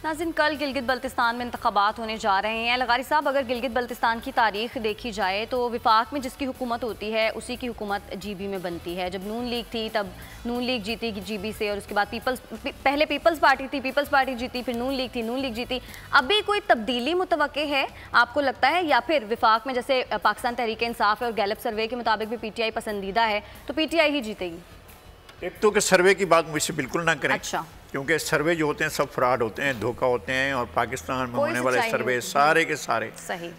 ناظرین کل گلگت بلتستان میں انتخابات ہونے جا رہے ہیں۔ لغاری صاحب اگر گلگت بلتستان کی تاریخ دیکھی جائے تو وفاق میں جس کی حکومت ہوتی ہے اسی کی حکومت جی بی میں بنتی ہے۔ جب نون لیگ تھی تب نون لیگ جیتی جی بی سے، اور اس کے بعد پہلے پیپلز پارٹی تھی، پیپلز پارٹی جیتی، پھر نون لیگ تھی، نون لیگ جیتی۔ ابھی کوئی تبدیلی متوقع ہے آپ کو لگتا ہے، یا پھر وفاق میں جیسے پاکستان تحریک انصاف ہے اور گیلپ سروے کے مطابق بھی پی ٹی آئی پسندیدہ ہے تو پی ٹی آئی ہی جیتے گی؟ ایک تو کہ سروے کی بات مجھ سے بالکل نہ کریں، اچھا، کیونکہ سروے جو ہوتے ہیں سب فراڈ ہوتے ہیں، دھوکہ ہوتے ہیں، اور پاکستان میں ہونے والے سروے سارے کے سارے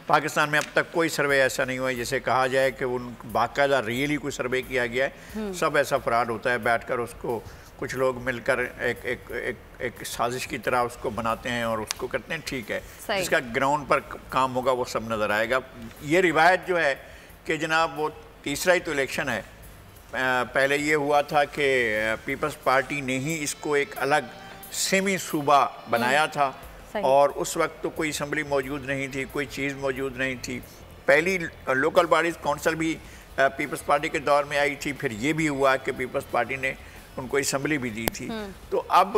پاکستان میں اب تک کوئی سروے ایسا نہیں ہوا ہے جسے کہا جائے کہ ان باقاعدہ ریئلی کوئی سروے کیا گیا ہے۔ سب ایسا فراڈ ہوتا ہے، بیٹھ کر اس کو کچھ لوگ مل کر ایک سازش کی طرح اس کو بناتے ہیں اور اس کو کرتے ہیں، ٹھیک ہے، جس کا گراؤنڈ پر کام ہوگا وہ سب نظر آئے گا۔ یہ روایت جو ہے کہ جناب وہ تیسرا ہی تو الیکشن ہے، پہلے یہ ہوا تھا کہ پیپلز پارٹی نے ہی اس کو ایک الگ سیمی صوبہ بنایا تھا، اور اس وقت تو کوئی اسمبلی موجود نہیں تھی، کوئی چیز موجود نہیں تھی۔ پہلی لوکل باڈیز کونسل بھی پیپلز پارٹی کے دور میں آئی تھی، پھر یہ بھی ہوا کہ پیپلز پارٹی نے ان کو اسمبلی بھی دی تھی۔ تو اب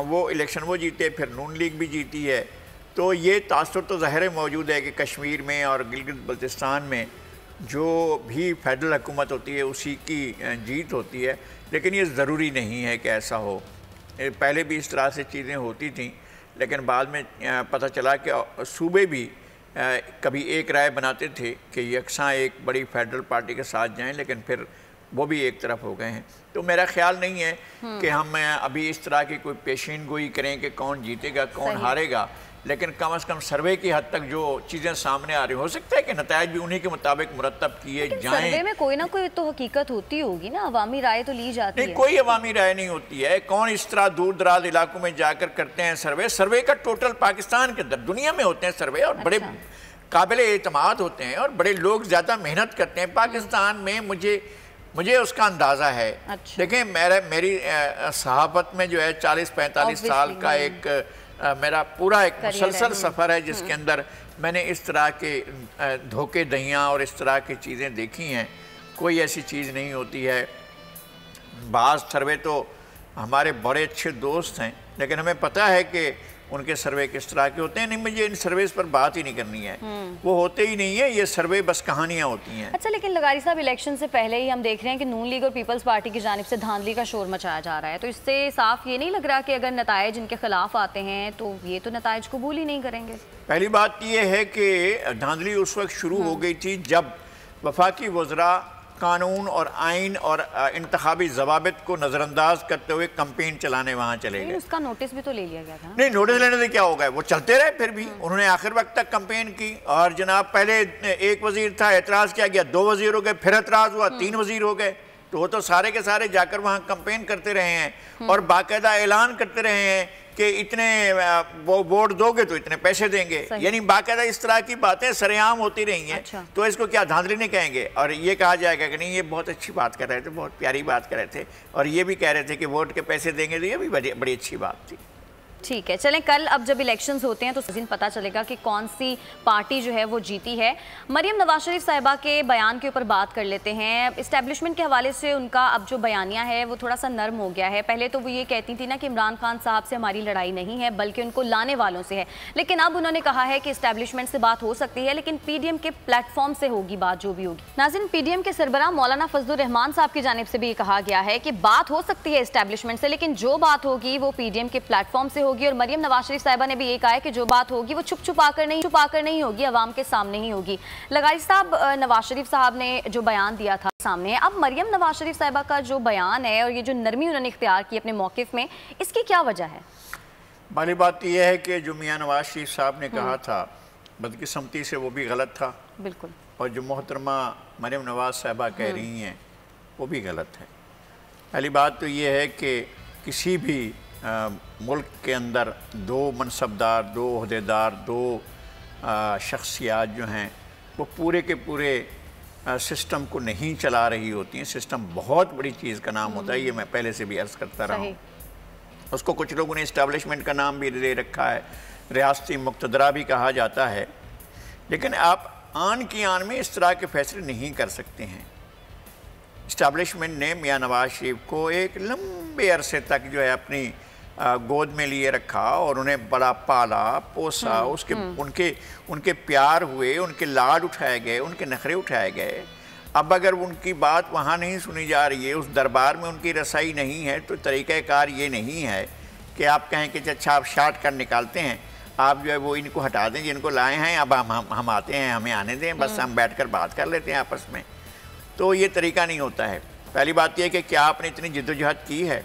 وہ الیکشن وہ جیتے، پھر نون لیگ بھی جیتی ہے، تو یہ تاثر تو ظاہر موجود ہے کہ کشمیر میں اور گلگت بلتستان میں جو بھی فیڈرل حکومت ہوتی ہے اسی کی جیت ہوتی ہے، لیکن یہ ضروری نہیں ہے کہ ایسا ہو۔ پہلے بھی اس طرح سے چیزیں ہوتی تھیں، لیکن بعد میں پتہ چلا کہ صوبے بھی کبھی ایک رائے بناتے تھے کہ یکساں ایک بڑی فیڈرل پارٹی کے ساتھ جائیں، لیکن پھر وہ بھی ایک طرف ہو گئے ہیں۔ تو میرا خیال نہیں ہے کہ ہم ابھی اس طرح کی کوئی پیشین گوئی کریں کہ کون جیتے گا کون ہارے گا، لیکن کم از کم سروے کی حد تک جو چیزیں سامنے آ رہی ہو سکتا ہے کہ نتائج بھی انہی کے مطابق مرتب کیے جائیں۔ سروے میں کوئی نہ کوئی تو حقیقت ہوتی ہوگی نا، عوامی رائے تو لی جاتی ہے۔ نہیں، کوئی عوامی رائے نہیں ہوتی ہے، کون اس طرح دور دراز علاقوں میں جا کر کرتے ہیں سروے کا ٹوٹل پاکستان کے اندر دنیا میں ہوتے ہیں سروے، اور بڑے قابل اعتماد ہوتے ہیں اور بڑے لوگ زیادہ محنت کرتے ہیں۔ پاکستان میں مجھے اس کا اندازہ ہے۔ دیکھیں میری صحافت میں جو ہے 40-45 سال کا ایک میرا پورا ایک مسلسل سفر ہے، جس کے اندر میں نے اس طرح کے دھوکے دہیاں اور اس طرح کی چیزیں دیکھی ہیں۔ کوئی ایسی چیز نہیں ہوتی ہے۔ بعض سروے تو ہمارے بڑے اچھے دوست ہیں، لیکن ہمیں پتہ ہے کہ ان کے سروے کس طرح کے ہوتے ہیں۔ نہیں، مجھے ان سرویز پر بات ہی نہیں کرنی ہے، وہ ہوتے ہی نہیں ہیں، یہ سروے بس کہانیاں ہوتی ہیں۔ اچھا، لیکن لغاری صاحب الیکشن سے پہلے ہی ہم دیکھ رہے ہیں کہ نون لیگ اور پیپلز پارٹی کی جانب سے دھاندلی کا شور مچایا جا رہا ہے، تو اس سے صاف یہ نہیں لگ رہا کہ اگر نتائج ان کے خلاف آتے ہیں تو یہ تو نتائج قبول ہی نہیں کریں گے؟ پہلی بات یہ ہے کہ دھاندلی اس وقت شروع ہو گئی تھی جب وفاقی وزراء قانون اور آئین اور انتخابی ضوابط کو نظر انداز کرتے ہوئے کمپین چلانے وہاں چلے گئے۔ اس کا نوٹس بھی تو لے لیا گیا تھا۔ نہیں، نوٹس لینے سے کیا ہوگا، وہ چلتے رہے، پھر بھی انہوں نے آخر وقت تک کمپین کی، اور جناب پہلے ایک وزیر تھا، اعتراض کیا گیا، 2 وزیر ہو گئے، پھر اعتراض ہوا، 3 وزیر ہو گئے، تو وہ تو سارے کے سارے جا کر وہاں کمپین کرتے رہے ہیں اور باقاعدہ اعلان کرتے رہے ہیں کہ اتنے وہ ووٹ دو گے تو اتنے پیسے دیں گے، یعنی باقاعدہ اس طرح کی باتیں سرے عام ہوتی رہی ہیں۔ تو اس کو کیا دھاندلی نہیں کہیں گے؟ اور یہ کہا جائے گا کہ نہیں، یہ بہت اچھی بات کر رہے تھے، بہت پیاری بات کر رہے تھے، اور یہ بھی کہہ رہے تھے کہ ووٹ کے پیسے دیں گے، تو یہ بھی بڑی اچھی بات تھی۔ ٹھیک ہے، چلیں کل اب جب الیکشنز ہوتے ہیں تو اس دن پتہ چلے گا کہ کون سی پارٹی جو ہے وہ جیتی ہے۔ مریم نواز شریف صاحبہ کے بیان کے اوپر بات کر لیتے ہیں۔ اسٹیبلشمنٹ کے حوالے سے ان کا اب جو بیانیہ ہے وہ تھوڑا سا نرم ہو گیا ہے۔ پہلے تو وہ یہ کہتی تھی نا کہ عمران خان صاحب سے ہماری لڑائی نہیں ہے بلکہ ان کو لانے والوں سے ہے، لیکن اب انہوں نے کہا ہے کہ اسٹیبلشمنٹ سے بات ہو سکتی ہے لیکن پی ڈی ایم کے پلیٹ فارم سے ہوگی بات جو بھی ہوگی۔ ناظرین، پی ڈی ایم کے سربراہ مولانا فضل الرحمان صاحب کی جانب سے بھی یہ کہا گیا ہے کہ بات ہو سکتی ہے اسٹیبلشمنٹ سے، لیکن جو بات ہوگی وہ پی ڈی ایم کے پلیٹ فارم سے ہوگی، اور مریم نواز شریف صاحبہ نے بھی یہ کہا ہے کہ جو بات ہوگی وہ چھپا کر نہیں ہوگی، عوام کے سامنے ہی ہوگی۔ لغاری صاحب، نواز شریف صاحب نے جو بیان دیا تھا سامنے، اب مریم نواز شریف صاحبہ کا جو بیان ہے اور یہ جو نرمی انہوں نے اختیار کی اپنے موقف میں، اس کی کیا وجہ ہے؟ پہلی بات یہ ہے کہ جو میاں نواز شریف صاحب نے کہا تھا بدقسمتی سے وہ بھی غلط تھا، بالکل، اور جو محترمہ مریم نواز صاحبہ کہہ رہی ہیں وہ بھی غلط ہے۔ پہلی بات تو یہ ہے کہ کسی بھی ملک کے اندر 2 منصبدار، 2 عہدیدار، 2 شخصیات جو ہیں وہ پورے کے پورے سسٹم کو نہیں چلا رہی ہوتی ہیں۔ سسٹم بہت بڑی چیز کا نام ہوتا ہے، یہ میں پہلے سے بھی عرض کرتا رہا ہوں۔ اس کو کچھ لوگوں نے اسٹیبلشمنٹ کا نام بھی دے رکھا ہے، ریاستی مقتدرہ بھی کہا جاتا ہے، لیکن آپ آن کی آن میں اس طرح کے فیصلے نہیں کر سکتے ہیں۔ اسٹیبلشمنٹ نے میاں نواز شریف کو ایک لمبے عرصے تک جو ہے اپنی گود میں لیے رکھا اور انہیں بڑا پالا پوسا، ان کے پیار ہوئے، ان کے لاڈ اٹھائے گئے، ان کے نخرے اٹھائے گئے. اب اگر ان کی بات وہاں نہیں سنی جا رہی ہے، اس دربار میں ان کی رسائی نہیں ہے، تو طریقہ کار یہ نہیں ہے کہ آپ کہیں کہ اچھا آپ شارٹ کٹ نکالتے ہیں، آپ جو ہے وہ ان کو ہٹا دیں جن کو لائے ہیں، اب ہم آتے ہیں، ہمیں آنے دیں، بس ہم بیٹھ کر بات کر لیتے ہیں آپس میں. تو یہ طریقہ نہیں ہوتا ہے. پہلی بات یہ ہے کہ کیا آپ نے اتنی جدوجہد کی ہے،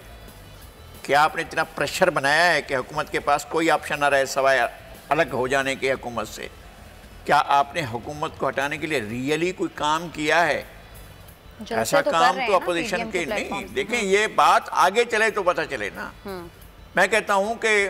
کیا آپ نے اتنا پریشر بنایا ہے کہ حکومت کے پاس کوئی آپشن نہ رہے سوائے الگ ہو جانے کے حکومت سے. کیا آپ نے حکومت کو ہٹانے کے لیے ریئلی کوئی کام کیا ہے؟ ایسا کام تو اپوزیشن کے نہیں. دیکھیں یہ بات آگے چلے تو پتہ چلے نا. میں کہتا ہوں کہ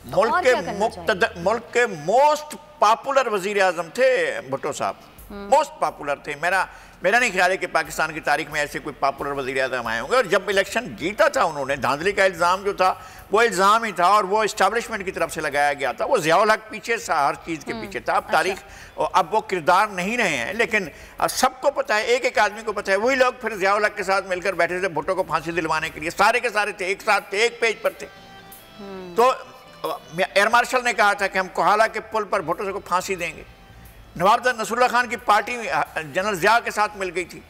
ملک کے موسٹ پاپولر وزیر اعظم تھے بھٹو صاحب، موسٹ پاپولر تھے. میرا نہیں خیال ہے کہ پاکستان کی تاریخ میں ایسے کوئی پاپولر وزیر اعظم آئے ہوں گے. اور جب الیکشن جیتا تھا انہوں نے، دھاندلی کا الزام جو تھا وہ الزام ہی تھا اور وہ اسٹیبلشمنٹ کی طرف سے لگایا گیا تھا. وہ ضیاء الحق پیچھے تھا، ہر چیز کے پیچھے تھا. اب تاریخ اب وہ کردار نہیں رہے ہیں، لیکن سب کو پتہ ہے، ایک آدمی کو پتہ ہے. وہی لوگ پھر ضیاء الحق کے ساتھ مل کر بیٹھے تھے بھٹو کو پھانسی دلوانے کے لیے. سارے کے سارے تھے، ایک ساتھ تھے، ایک پیج پر تھے. تو ایئر مارشل نے کہا تھا کہ ہم کوہالہ کے پل پر بھٹو کو پھانسی دیں گے. نواب نصر اللہ خان کی پارٹی جنرل ضیاء کے ساتھ مل گئی تھی.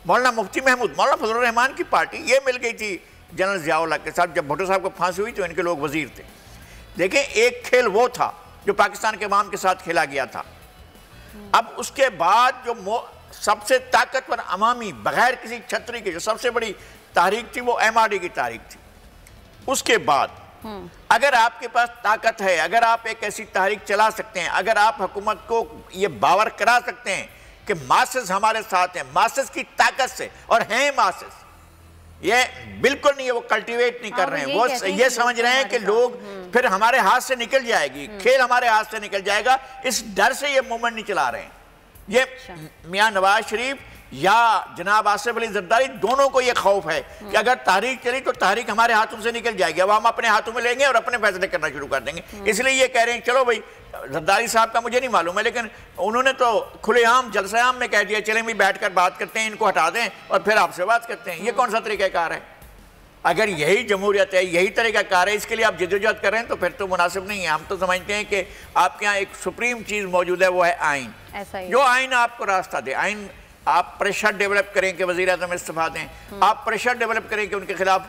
مولانا مفتی محمود، مولانا فضل الرحمان کی پارٹی یہ مل گئی تھی جنرل ضیاء الحق کے ساتھ. جب بھٹو صاحب کو پھانسی ہوئی تو ان کے لوگ وزیر تھے. دیکھیں ایک کھیل وہ تھا جو پاکستان کے عوام کے ساتھ کھیلا گیا تھا. اب اس کے بعد جو سب سے طاقتور عوامی بغیر کسی چھتری کے جو سب سے بڑی تحریک تھی وہ MRD کی تحریک تھی. اس کے بعد اگر آپ کے پاس طاقت ہے، اگر آپ ایک ایسی تحریک چلا سکتے ہیں، اگر آپ حکومت کو یہ باور کرا سکتے ہیں کہ ماسز ہمارے ساتھ ہیں، ماسز کی طاقت سے، اور ہیں ماسز، یہ بالکل نہیں ہے وہ کلٹیویٹ نہیں کر رہے ہیں، وہ یہ سمجھ رہے ہیں کہ لوگ پھر ہمارے ہاتھ سے نکل جائے گی، کھیل ہمارے ہاتھ سے نکل جائے گا، اس ڈر سے یہ مومنٹ نہیں چلا رہے ہیں. یہ میاں نواز شریف یا جناب آصف علی زرداری دونوں کو یہ خوف ہے کہ اگر تحریک چلی تو تحریک ہمارے ہاتھوں سے نکل جائے گی، اب ہم اپنے ہاتھوں میں لیں گے اور اپنے فیصلے کرنا شروع کر دیں گے. اس لیے یہ کہہ رہے ہیں چلو بھائی، زرداری صاحب کا مجھے نہیں معلوم ہے لیکن انہوں نے تو کھلے عام جلسہ عام میں کہہ دیا چلیں بھی بیٹھ کر بات کرتے ہیں، ان کو ہٹا دیں اور پھر آپ سے بات کرتے ہیں. یہ کون سا طریقہ کار ہے؟ اگر یہی جمہوریت ہے، یہی طریقہ کار ہے، اس کے لیے آپ جدوجہد کر رہے ہیں تو پھر تو مناسب نہیں ہے. ہم تو سمجھتے ہیں کہ آپ کے یہاں ایک سپریم چیز موجود ہے، وہ ہے آئین. جو آئین آپ کو راستہ دے. آئین آپ پریشر ڈیولپ کریں کہ وزیر اعظم استعفیٰ دیں، آپ پریشر ڈیولپ کریں کہ ان کے خلاف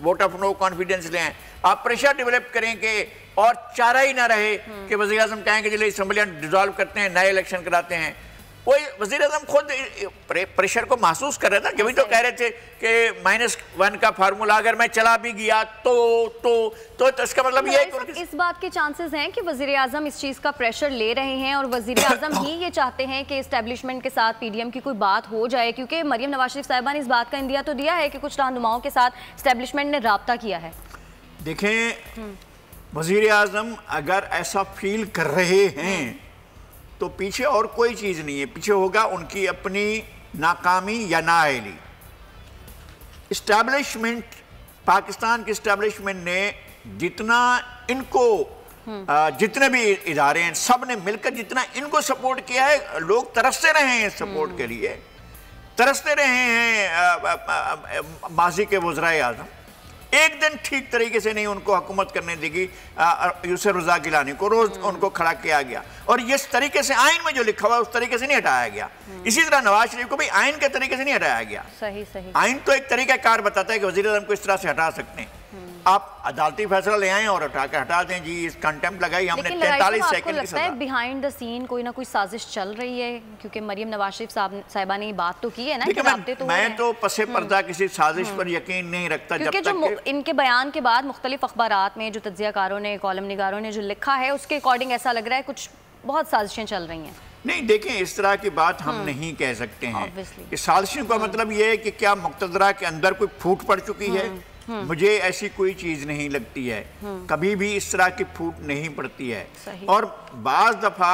ووٹ آف نو کانفیڈنس لیں، آپ پریشر ڈیولپ کریں کہ اور چارہ ہی نہ رہے کہ وزیر اعظم کہیں کہ چلیے اسمبلیاں ڈیزالو کرتے ہیں، نئے الیکشن کراتے ہیں. وہی وزیر اعظم خود پریشر کو محسوس کر رہے تھا. جبھی تو کہہ رہے تھے کہ -1 کا فارمولا اگر میں چلا بھی گیا تو اس کا مطلب یہ ہے کہ اس بات کے چانسز ہیں کہ وزیر اعظم اس چیز کا پریشر لے رہے ہیں اور وزیر اعظم ہی یہ چاہتے ہیں کہ اسٹیبلشمنٹ کے ساتھ PDM کی کوئی بات ہو جائے، کیونکہ مریم نواز شریف صاحبہ نے اس بات کا اندیا تو دیا ہے کہ کچھ رہنماؤں کے ساتھ اسٹیبلشمنٹ نے رابطہ کیا ہے. دیکھیں وزیر اعظم اگر ایسا فیل کر رہے ہیں تو پیچھے اور کوئی چیز نہیں ہے، پیچھے ہوگا ان کی اپنی ناکامی یا نااہلی. اسٹیبلشمنٹ، پاکستان کی اسٹیبلشمنٹ نے جتنا ان کو جتنے بھی ادارے ہیں سب نے مل کر جتنا ان کو سپورٹ کیا ہے، لوگ ترستے رہے ہیں سپورٹ کے لیے، ترستے رہے ہیں. ماضی کے وزرائے اعظم ایک دن ٹھیک طریقے سے نہیں ان کو حکومت کرنے دے گی. یوسف رضا گیلانی کو روز ان کو کھڑا کیا گیا اور اس طریقے سے آئین میں جو لکھا ہوا ہے اس طریقے سے نہیں ہٹایا گیا. اسی طرح نواز شریف کو بھی آئین کے طریقے سے نہیں ہٹایا گیا. آئین تو ایک طریقہ کار بتاتا ہے کہ وزیر اعظم کو اس طرح سے ہٹا سکتے ہیں. آپ عدالتی فیصلہ لے آئیں اور اٹھا کے ہٹا دیں. جی اس کنٹمپٹ لگائی ہم نے 43 سیکنڈ کی سزا. لیکن بیہائنڈ دا سین کوئی نہ کوئی سازش چل رہی ہے کیونکہ مریم نواز شریف صاحبہ نے بات تو کی ہے نا. میں تو پس پردہ کسی سازش پر یقین نہیں رکھتا جب تک جو ان کے بیان کے بعد مختلف اخبارات میں جو تجزیہ کاروں نے، کالم نگاروں نے جو لکھا ہے اس کے اکارڈنگ ایسا لگ رہا ہے کچھ بہت سازشیں چل رہی ہیں. نہیں دیکھیں اس طرح کی بات ہم نہیں کہہ سکتے ہیں. اس سازشوں کا مطلب یہ ہے کہ کیا مقتدرہ کے اندر کوئی پھوٹ پڑ چکی ہے. مجھے ایسی کوئی چیز نہیں لگتی ہے، کبھی بھی اس طرح کی پھوٹ نہیں پڑتی ہے. اور بعض دفعہ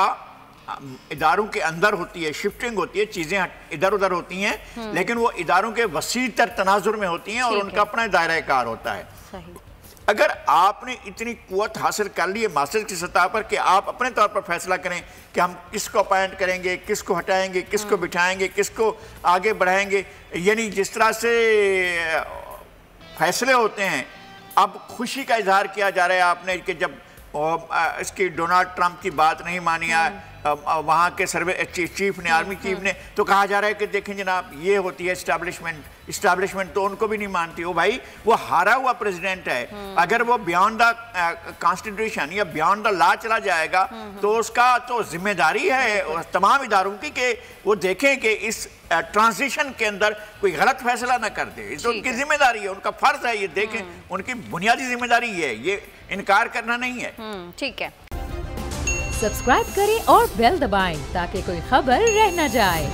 اداروں کے اندر ہوتی ہے، شفٹنگ ہوتی ہے، چیزیں ادھر ادھر ہوتی ہیں لیکن وہ اداروں کے وسیع تر تناظر میں ہوتی ہیں اور ان کا اپنا دائرہ کار ہوتا ہے. اگر آپ نے اتنی قوت حاصل کر لی ہے ماسٹر کی سطح پر کہ آپ اپنے طور پر فیصلہ کریں کہ ہم کس کو اپائنٹ کریں گے، کس کو ہٹائیں گے، کس کو بٹھائیں گے، کس کو آگے بڑھائیں گے، یعنی جس طرح سے فیصلے ہوتے ہیں اب خوشی کا اظہار کیا جا رہا ہے آپ نے کہ جب اس کی ڈونلڈ ٹرمپ کی بات نہیں مانی ہے وہاں کے سروے چیف نے آرمی چیف نے تو کہا جا رہا ہے کہ دیکھیں جناب یہ ہوتی ہے اسٹیبلشمنٹ تو ان کو بھی نہیں مانتی. بھائی وہ ہارا ہوا پریزیڈنٹ ہے, اگر وہ بیانڈ دا کانسٹیٹیوشن یا بیانڈ دا لا چلا جائے گا تو اس کا تو ذمہ داری ہے تمام اداروں کی کہ وہ دیکھیں کہ اس ٹرانزیشن کے اندر کوئی غلط فیصلہ نہ کر دے. تو ان کی ذمہ داری ہے, ان کا فرض ہے, یہ دیکھیں ان کی بنیادی ذمہ داری یہ ہے, یہ انکار کرنا نہیں ہے. ٹھیک ہے, سبسکرائب کریں اور بیل دبائیں تاکہ کوئی خبر رہ نہ جائے.